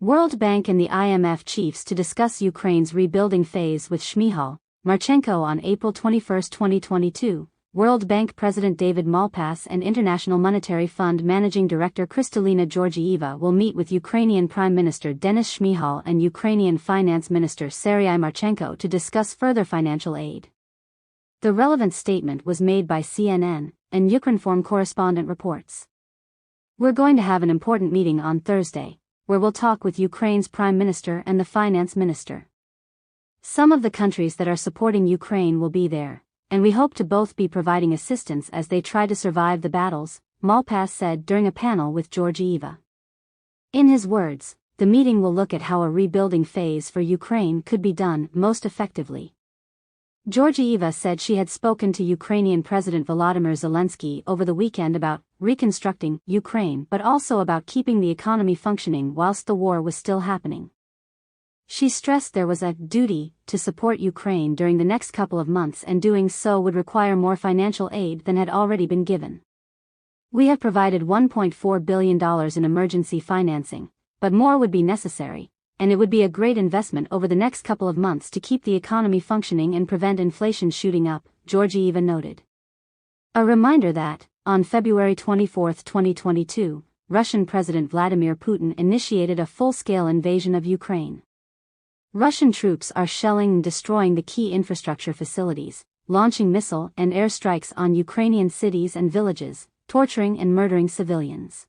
World Bank and the IMF chiefs to discuss Ukraine's rebuilding phase with Shmyhal, Marchenko on April 21, 2022. World Bank President David Malpass and International Monetary Fund Managing Director Kristalina Georgieva will meet with Ukrainian Prime Minister Denis Shmyhal and Ukrainian Finance Minister Serhii Marchenko to discuss further financial aid. The relevant statement was made by CNN, and Ukrinform correspondent reports. "We're going to have an important meeting on Thursday, where we'll talk with Ukraine's Prime Minister and the Finance Minister. Some of the countries that are supporting Ukraine will be there, and we hope to both be providing assistance as they try to survive the battles," Malpass said during a panel with Georgieva. In his words, the meeting will look at how a rebuilding phase for Ukraine could be done most effectively. Georgieva said she had spoken to Ukrainian President Volodymyr Zelensky over the weekend about reconstructing Ukraine, but also about keeping the economy functioning whilst the war was still happening. She stressed there was a duty to support Ukraine during the next couple of months, and doing so would require more financial aid than had already been given. "We have provided $1.4 billion in emergency financing, but more would be necessary, and it would be a great investment over the next couple of months to keep the economy functioning and prevent inflation shooting up," Georgieva noted. A reminder that, on February 24, 2022, Russian President Vladimir Putin initiated a full-scale invasion of Ukraine. Russian troops are shelling and destroying the key infrastructure facilities, launching missile and air strikes on Ukrainian cities and villages, torturing and murdering civilians.